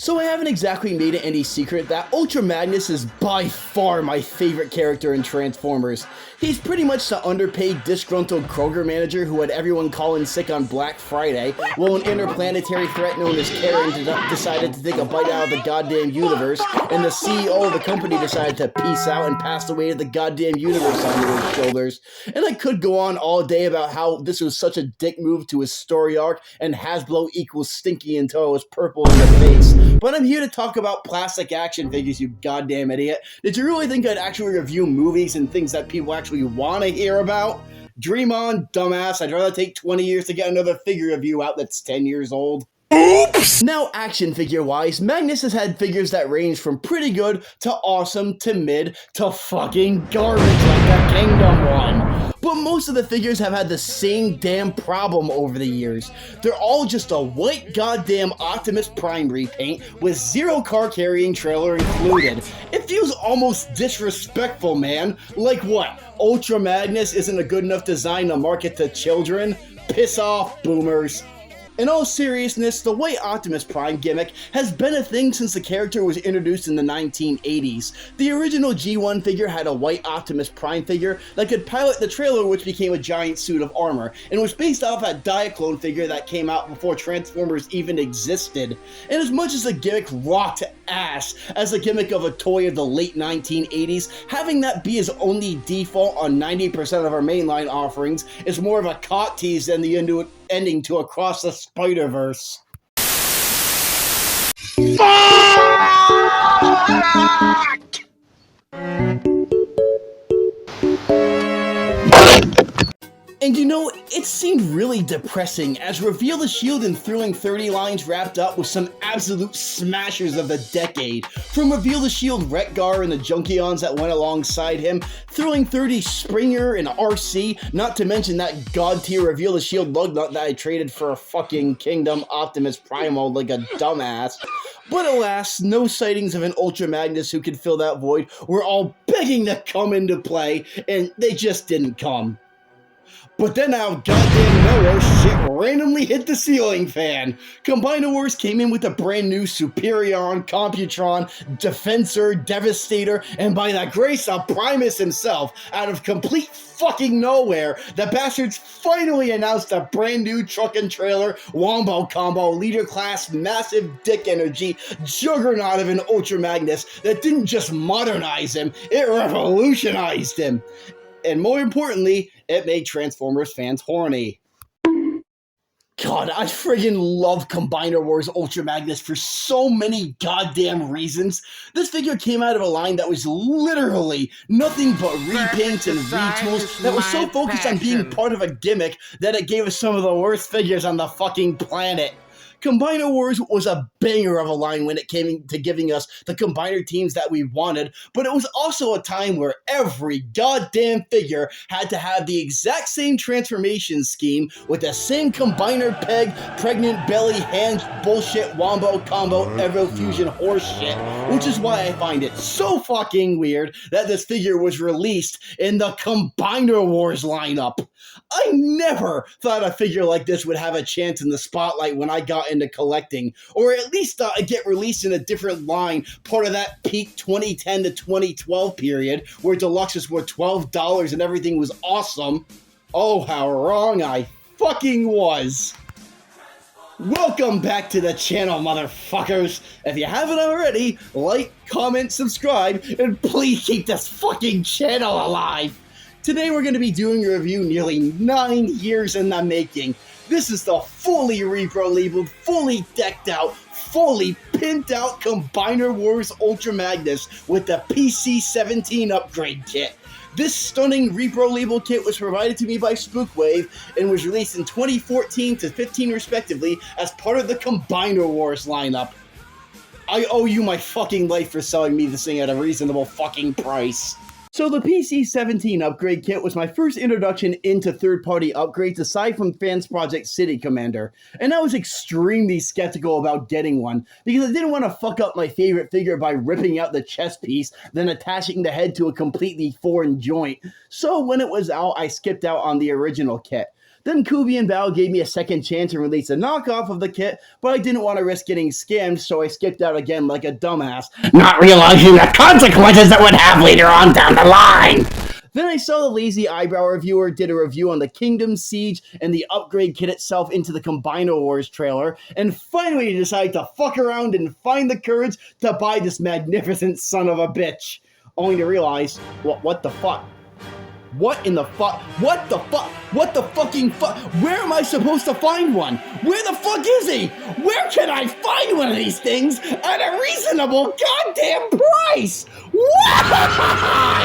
So I haven't exactly made it any secret that Ultra Magnus is by far my favorite character in Transformers. He's pretty much the underpaid, disgruntled Kroger manager who had everyone call in sick on Black Friday, while an interplanetary threat known as Karen decided to take a bite out of the goddamn universe, and the CEO of the company decided to peace out and pass the weight of the goddamn universe onto his shoulders. And I could go on all day about how this was such a dick move to his story arc, and Hasbro equals stinky until I was purple in the face. But I'm here to talk about plastic action figures, you goddamn idiot. Did you really think I'd actually review movies and things that people actually want to hear about? Dream on, dumbass. I'd rather take 20 years to get another figure review out that's 10 years old. Oops! Now, action figure-wise, Magnus has had figures that range from pretty good to awesome to mid to fucking garbage like the Kingdom one. But most of the figures have had the same damn problem over the years. They're all just a white goddamn Optimus Prime repaint with zero car-carrying trailer included. It feels almost disrespectful, man. Like what? Ultra Magnus isn't a good enough design to market to children? Piss off, boomers. In all seriousness, the white Optimus Prime gimmick has been a thing since the character was introduced in the 1980s. The original G1 figure had a white Optimus Prime figure that could pilot the trailer, which became a giant suit of armor, and was based off that Diaclone figure that came out before Transformers even existed. And as much as the gimmick rocked ass as a gimmick of a toy of the late 1980s, having that be his only default on 90% of our mainline offerings is more of a cot tease than the ending to Across the Spider-Verse. And you know, it seemed really depressing as Reveal the Shield and Thrilling 30 lines wrapped up with some absolute smashers of the decade. From Reveal the Shield Retgar and the Junkions that went alongside him, Thrilling 30 Springer and RC, not to mention that god-tier Reveal the Shield lug nut that I traded for a fucking Kingdom Optimus Prime mold like a dumbass. But alas, no sightings of an Ultra Magnus who could fill that void were all begging to come into play, and they just didn't come. But then out of goddamn nowhere, shit randomly hit the ceiling fan. Combiner Wars came in with a brand new Superion, Computron, Defensor, Devastator, and by the grace of Primus himself, out of complete fucking nowhere, the bastards finally announced a brand new truck and trailer, Wombo Combo, leader class, massive dick energy, juggernaut of an Ultra Magnus that didn't just modernize him, it revolutionized him. And more importantly, it made Transformers fans horny. God, I friggin' love Combiner Wars Ultra Magnus for so many goddamn reasons. This figure came out of a line that was literally nothing but repaints and retools that was so focused on being part of a gimmick that it gave us some of the worst figures on the fucking planet. Combiner Wars was a banger of a line when it came to giving us the combiner teams that we wanted, but it was also a time where every goddamn figure had to have the exact same transformation scheme with the same combiner peg, pregnant belly, hands, bullshit, wombo, combo, Evofusion horseshit, which is why I find it so fucking weird that this figure was released in the Combiner Wars lineup. I never thought a figure like this would have a chance in the spotlight when I got into collecting, or at least thought it'd get released in a different line, part of that peak 2010 to 2012 period where deluxes were $12 and everything was awesome. Oh, how wrong I fucking was. Welcome back to the channel, motherfuckers. If you haven't already, like, comment, subscribe, and please keep this fucking channel alive. Today we're going to be doing a review nearly 9 years in the making. This is the fully repro labeled, fully decked out, fully pimped out Combiner Wars Ultra Magnus with the PC-17 upgrade kit. This stunning repro label kit was provided to me by Spookwave and was released in 2014 to 15 respectively as part of the Combiner Wars lineup. I owe you my fucking life for selling me this thing at a reasonable fucking price. So the PC-17 upgrade kit was my first introduction into third-party upgrades aside from Fans Project City Commander, and I was extremely skeptical about getting one because I didn't want to fuck up my favorite figure by ripping out the chest piece, then attaching the head to a completely foreign joint. So when it was out, I skipped out on the original kit. Then Kubi and Bao gave me a second chance and released a knockoff of the kit, but I didn't want to risk getting scammed, so I skipped out again like a dumbass, not realizing the consequences it would have later on down the line. Then I saw the lazy eyebrow reviewer did a review on the Kingdom Siege and the upgrade kit itself into the Combiner Wars trailer, and finally decided to fuck around and find the courage to buy this magnificent son of a bitch. Only to realize, what the fuck? What in the fuck? What the fuck? What the fucking fuck? Where am I supposed to find one? Where the fuck is he? Where can I find one of these things at a reasonable goddamn price? Why?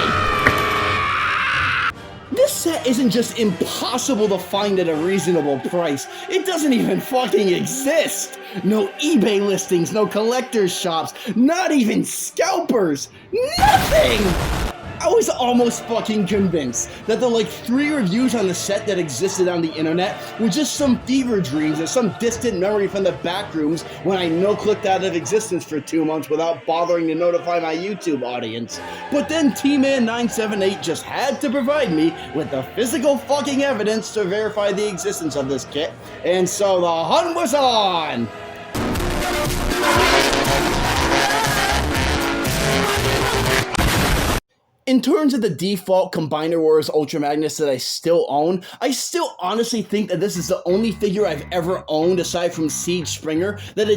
This set isn't just impossible to find at a reasonable price. It doesn't even fucking exist. No eBay listings, no collector's shops, not even scalpers. Nothing! I was almost fucking convinced that the 3 reviews on the set that existed on the internet were just some fever dreams or some distant memory from the back rooms when I no-clicked out of existence for 2 months without bothering to notify my YouTube audience. But then T-Man978 just had to provide me with the physical fucking evidence to verify the existence of this kit, and so the hunt was on! In terms of the default Combiner Wars Ultra Magnus that I still own, I still honestly think that this is the only figure I've ever owned, aside from Siege Springer, that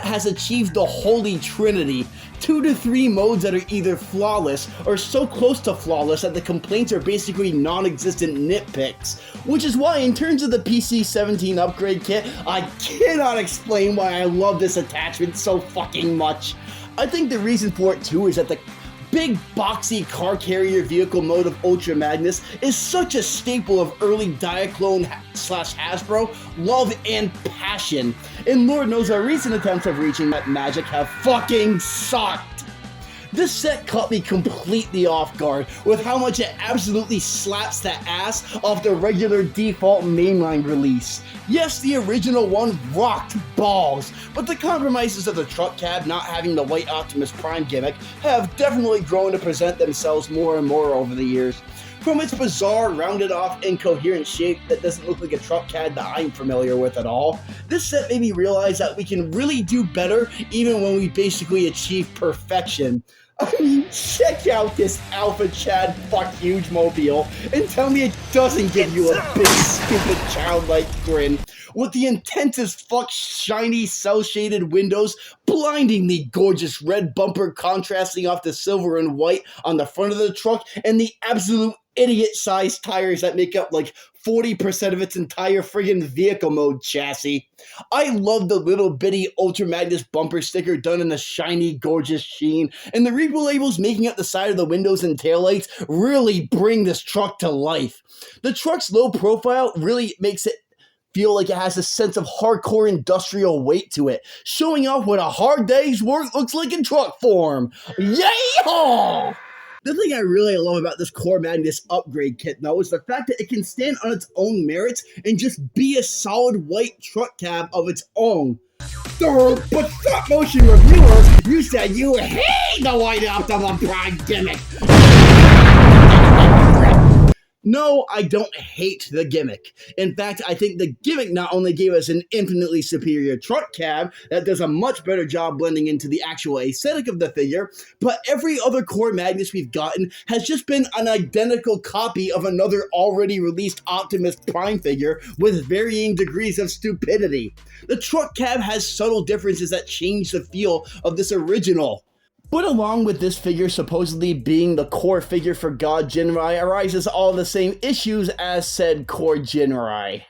has achieved the Holy Trinity. 2 to 3 modes that are either flawless or so close to flawless that the complaints are basically non-existent nitpicks. Which is why, in terms of the PC-17 upgrade kit, I cannot explain why I love this attachment so fucking much. I think the reason for it too is that the big boxy car carrier vehicle mode of Ultra Magnus is such a staple of early Diaclone / Hasbro love and passion, and Lord knows our recent attempts of reaching that magic have fucking sucked. This set caught me completely off guard with how much it absolutely slaps the ass off the regular default mainline release. Yes, the original one rocked balls, but the compromises of the truck cab not having the white Optimus Prime gimmick have definitely grown to present themselves more and more over the years. From its bizarre, rounded off, incoherent shape that doesn't look like a truck cab that I'm familiar with at all, this set made me realize that we can really do better even when we basically achieve perfection. I mean, check out this Alpha Chad fuck huge mobile and tell me it doesn't give you a big, stupid, childlike grin. With the intense as fuck shiny cell-shaded windows, blindingly gorgeous red bumper contrasting off the silver and white on the front of the truck, and the absolute idiot-sized tires that make up 40% of its entire friggin' vehicle mode chassis. I love the little bitty Ultra Magnus bumper sticker done in a shiny, gorgeous sheen, and the Reaper labels making up the side of the windows and taillights really bring this truck to life. The truck's low profile really makes it feel like it has a sense of hardcore industrial weight to it, showing off what a hard day's work looks like in truck form. Yay-haw! The thing I really love about this Core Magnus upgrade kit, though, is the fact that it can stand on its own merits and just be a solid white truck cab of its own. But stop motion reviewer, you said you hate the white Optimus Prime gimmick. No, I don't hate the gimmick. In fact, I think the gimmick not only gave us an infinitely superior truck cab that does a much better job blending into the actual aesthetic of the figure, but every other Core Magnus we've gotten has just been an identical copy of another already released Optimus Prime figure with varying degrees of stupidity. The truck cab has subtle differences that change the feel of this original. But along with this figure supposedly being the core figure for God Jinrai arises all the same issues as said core Jinrai.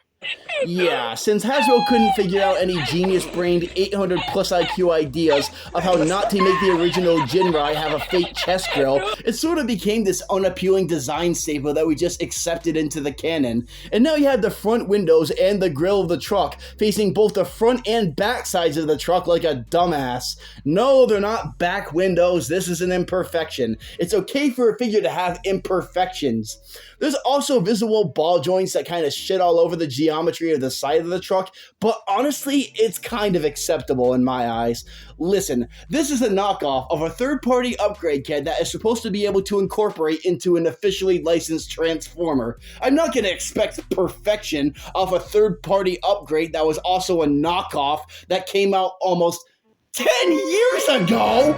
Yeah, since Hasbro couldn't figure out any genius-brained 800 plus IQ ideas of how not to make the original Jinrai have a fake chest grill, it sort of became this unappealing design staple that we just accepted into the canon. And now you have the front windows and the grill of the truck facing both the front and back sides of the truck like a dumbass. No, they're not back windows, this is an imperfection. It's okay for a figure to have imperfections. There's also visible ball joints that kind of shit all over the geometry geometry of the side of the truck, but honestly, it's kind of acceptable in my eyes. Listen, this is a knockoff of a third-party upgrade kit that is supposed to be able to incorporate into an officially licensed Transformer. I'm not going to expect perfection of a third-party upgrade that was also a knockoff that came out almost 10 years ago?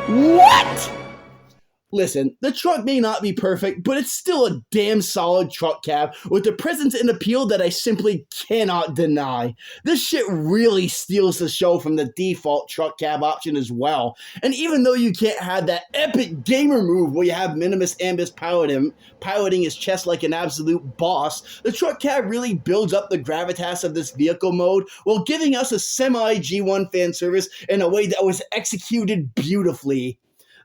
What? Listen, the truck may not be perfect, but it's still a damn solid truck cab with a presence and appeal that I simply cannot deny. This shit really steals the show from the default truck cab option as well. And even though you can't have that epic gamer move where you have Minimus Ambus piloting his chest like an absolute boss, the truck cab really builds up the gravitas of this vehicle mode while giving us a semi-G1 fan service in a way that was executed beautifully.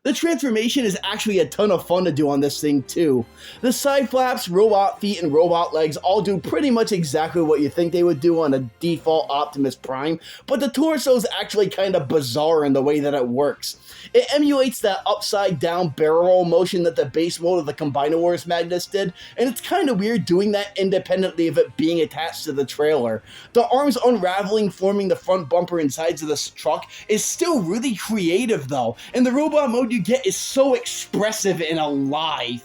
The transformation is actually a ton of fun to do on this thing too. The side flaps, robot feet, and robot legs all do pretty much exactly what you think they would do on a default Optimus Prime, but the torso is actually kind of bizarre in the way that it works. It emulates that upside down barrel roll motion that the base mode of the Combiner Wars Magnus did, and it's kind of weird doing that independently of it being attached to the trailer. The arms unraveling forming the front bumper and sides of this truck is still really creative though, and the robot mode you get is so expressive and alive.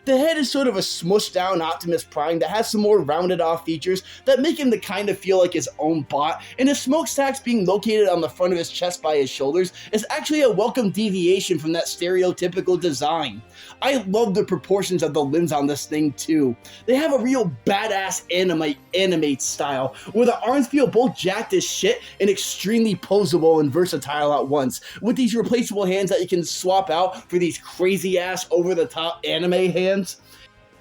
The head is sort of a smushed down Optimus Prime that has some more rounded off features that make him to kind of feel like his own bot, and his smokestacks being located on the front of his chest by his shoulders is actually a welcome deviation from that stereotypical design. I love the proportions of the limbs on this thing too. They have a real badass animate style, where the arms feel both jacked as shit and extremely posable and versatile at once, with these replaceable hands that you can swap out for these crazy ass over the top anime hands.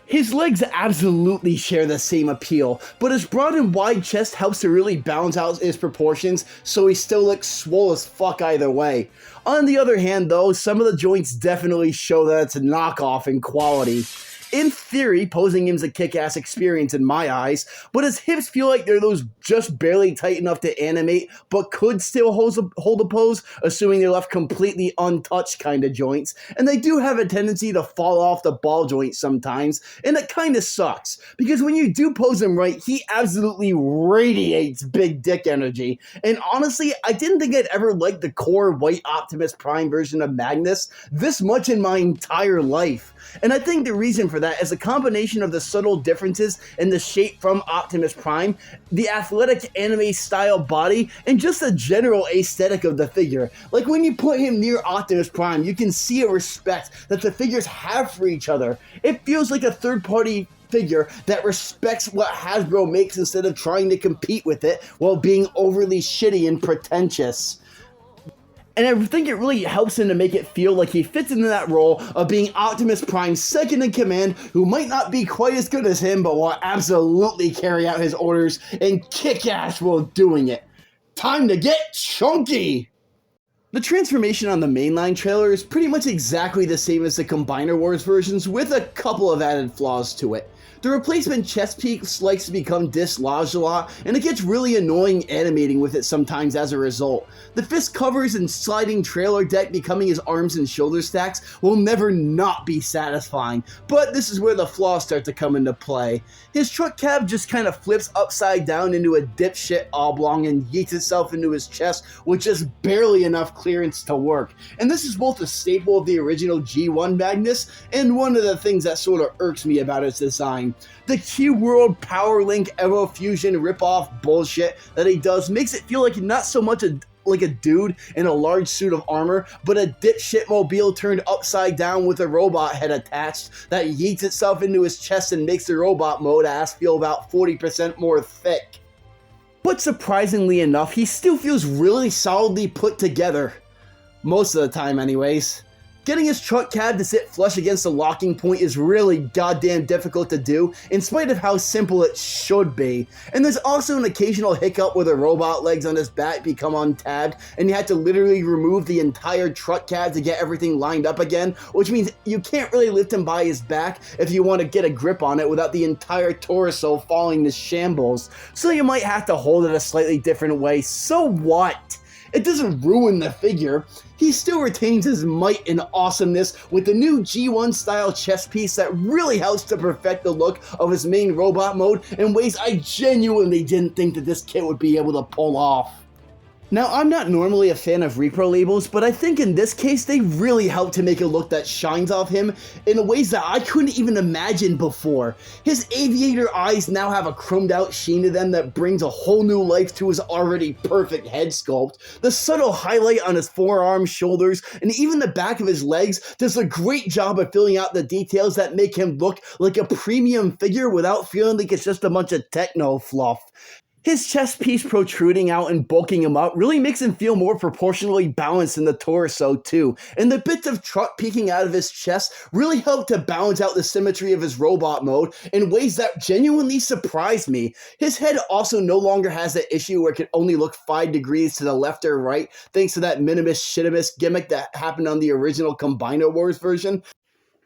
His legs absolutely share the same appeal, but his broad and wide chest helps to really balance out his proportions so he still looks swole as fuck either way. On the other hand though, some of the joints definitely show that it's a knockoff in quality. In theory, posing him's a kick-ass experience in my eyes, but his hips feel like they're those just barely tight enough to animate, but could still hold a pose, assuming they're left completely untouched kind of joints, and they do have a tendency to fall off the ball joint sometimes, and it kind of sucks, because when you do pose him right, he absolutely radiates big dick energy, and honestly, I didn't think I'd ever liked the core white Optimus Prime version of Magnus this much in my entire life. And I think the reason for that is a combination of the subtle differences in the shape from Optimus Prime, the athletic anime style body, and just the general aesthetic of the figure. Like when you put him near Optimus Prime, you can see a respect that the figures have for each other. It feels like a third-party figure that respects what Hasbro makes instead of trying to compete with it while being overly shitty and pretentious. And I think it really helps him to make it feel like he fits into that role of being Optimus Prime's second in command, who might not be quite as good as him, but will absolutely carry out his orders and kick ass while doing it. Time to get chunky! The transformation on the mainline trailer is pretty much exactly the same as the Combiner Wars versions, with a couple of added flaws to it. The replacement chest piece likes to become dislodged a lot, and it gets really annoying animating with it sometimes as a result. The fist covers and sliding trailer deck becoming his arms and shoulder stacks will never not be satisfying, but this is where the flaws start to come into play. His truck cab just kind of flips upside down into a dipshit oblong and yeets itself into his chest with just barely enough clearance to work. And this is both a staple of the original G1 Magnus and one of the things that sort of irks me about its design. The Q-World Power Link Evo Fusion ripoff bullshit that he does makes it feel like not so much like a dude in a large suit of armor, but a dipshit mobile turned upside down with a robot head attached that yeets itself into his chest and makes the robot mode ass feel about 40% more thick. But surprisingly enough, he still feels really solidly put together. Most of the time anyways. Getting his truck cab to sit flush against the locking point is really goddamn difficult to do, in spite of how simple it should be. And there's also an occasional hiccup where the robot legs on his back become untabbed, and you have to literally remove the entire truck cab to get everything lined up again, which means you can't really lift him by his back if you want to get a grip on it without the entire torso falling to shambles. So you might have to hold it a slightly different way. So what? It doesn't ruin the figure. He still retains his might and awesomeness with the new G1 style chest piece that really helps to perfect the look of his main robot mode in ways I genuinely didn't think that this kit would be able to pull off. Now, I'm not normally a fan of repro labels, but I think in this case they really help to make a look that shines off him in ways that I couldn't even imagine before. His aviator eyes now have a chromed out sheen to them that brings a whole new life to his already perfect head sculpt. The subtle highlight on his forearms, shoulders, and even the back of his legs does a great job of filling out the details that make him look like a premium figure without feeling like it's just a bunch of techno fluff. His chest piece protruding out and bulking him up really makes him feel more proportionally balanced in the torso too, and the bits of truck peeking out of his chest really help to balance out the symmetry of his robot mode in ways that genuinely surprised me. His head also no longer has that issue where it can only look 5 degrees to the left or right thanks to that minimus shitimus gimmick that happened on the original Combiner Wars version.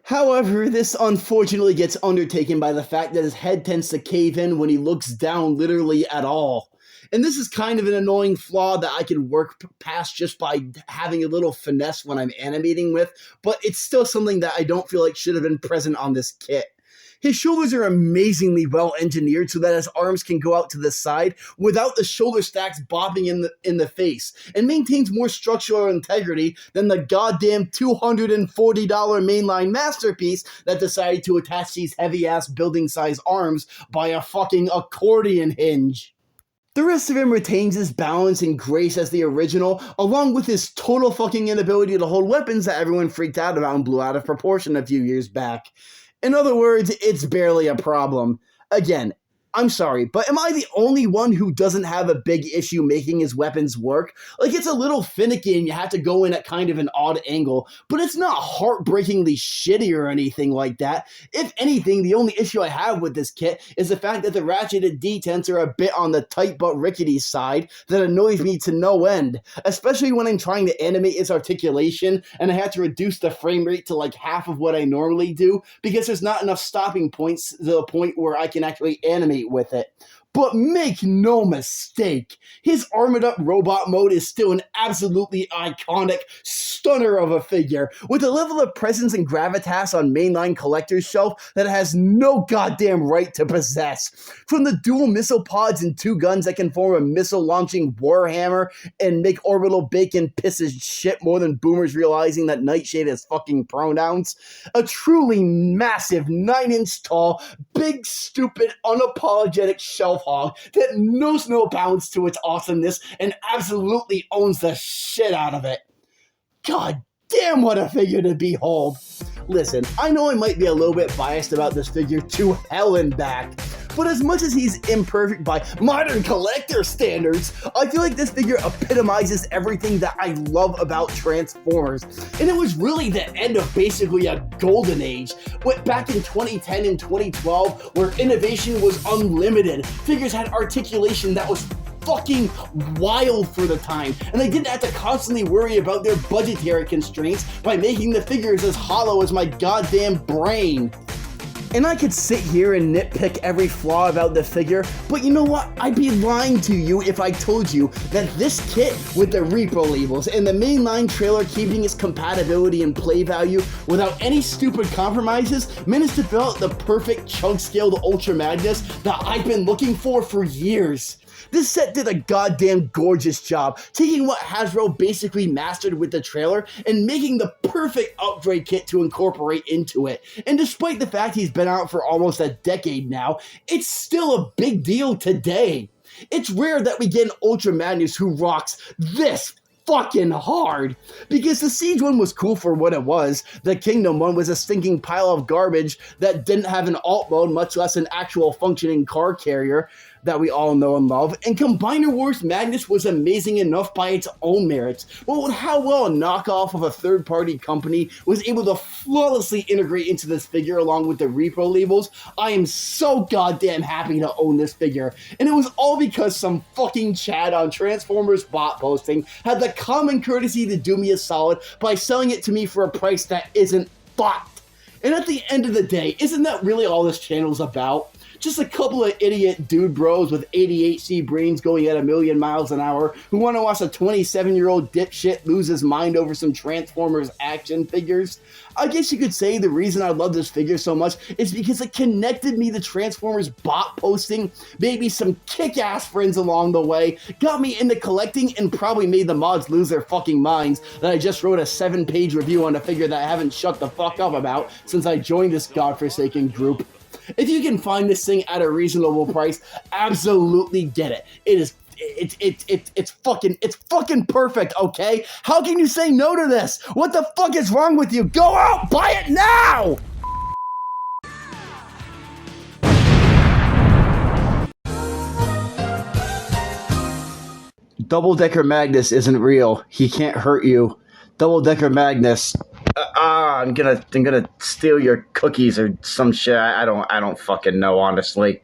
However, this unfortunately gets undertaken by the fact that his head tends to cave in when he looks down literally at all. And this is kind of an annoying flaw that I could work past just by having a little finesse when I'm animating with, but it's still something that I don't feel like should have been present on this kit. His shoulders are amazingly well engineered so that his arms can go out to the side without the shoulder stacks bobbing in the face, and maintains more structural integrity than the goddamn $240 Mainline Masterpiece that decided to attach these heavy-ass building-size arms by a fucking accordion hinge. The rest of him retains his balance and grace as the original, along with his total fucking inability to hold weapons that everyone freaked out about and blew out of proportion a few years back. In other words, it's barely a problem. Again, I'm sorry, but am I the only one who doesn't have a big issue making his weapons work? Like, it's a little finicky and you have to go in at kind of an odd angle, but it's not heartbreakingly shitty or anything like that. If anything, the only issue I have with this kit is the fact that the ratcheted detents are a bit on the tight but rickety side that annoys me to no end, especially when I'm trying to animate its articulation and I have to reduce the frame rate to like half of what I normally do because there's not enough stopping points to the point where I can actually animate with it. But make no mistake, his armored up robot mode is still an absolutely iconic stunner of a figure, with a level of presence and gravitas on mainline collector's shelf that it has no goddamn right to possess. From the dual missile pods and 2 guns that can form a missile launching warhammer and make orbital bacon piss his shit more than boomers realizing that Nightshade has fucking pronouns, a truly massive 9-inch tall, big stupid unapologetic shelf hog that knows no bounds to its awesomeness and absolutely owns the shit out of it. God damn, what a figure to behold. Listen, I know I might be a little bit biased about this figure to hell and back, but as much as he's imperfect by modern collector standards, I feel like this figure epitomizes everything that I love about Transformers. And it was really the end of basically a golden age. Back in 2010 and 2012, where innovation was unlimited, figures had articulation that was fucking wild for the time, and they didn't have to constantly worry about their budgetary constraints by making the figures as hollow as my goddamn brain. And I could sit here and nitpick every flaw about the figure, but you know what? I'd be lying to you if I told you that this kit with the repro labels and the mainline trailer keeping its compatibility and play value without any stupid compromises managed to fill out the perfect chunk-scaled Ultra Magnus that I've been looking for years. This set did a goddamn gorgeous job, taking what Hasbro basically mastered with the trailer and making the perfect upgrade kit to incorporate into it. And despite the fact he's been out for almost a decade now, it's still a big deal today. It's rare that we get an Ultra Magnus who rocks this fucking hard, because the Siege one was cool for what it was. The Kingdom one was a stinking pile of garbage that didn't have an alt mode, much less an actual functioning car carrier that we all know and love, and Combiner Wars Magnus was amazing enough by its own merits, but with how well a knockoff of a third-party company was able to flawlessly integrate into this figure along with the repro labels, I am so goddamn happy to own this figure, and it was all because some fucking Chad on Transformers bot posting had the common courtesy to do me a solid by selling it to me for a price that isn't fucked. And at the end of the day, isn't that really all this channel's about? Just a couple of idiot dude bros with ADHD brains going at a million miles an hour who want to watch a 27-year-old dipshit lose his mind over some Transformers action figures. I guess you could say the reason I love this figure so much is because it connected me to Transformers bot posting, made me some kick-ass friends along the way, got me into collecting, and probably made the mods lose their fucking minds that I just wrote a 7-page review on a figure that I haven't shut the fuck up about since I joined this godforsaken group. If you can find this thing at a reasonable price, absolutely get it. It's fucking perfect, okay? How can you say no to this? What the fuck is wrong with you? Go out, buy it now! Double-decker Magnus isn't real. He can't hurt you. Double-decker Magnus. I'm gonna steal your cookies or some shit. I don't fucking know, honestly.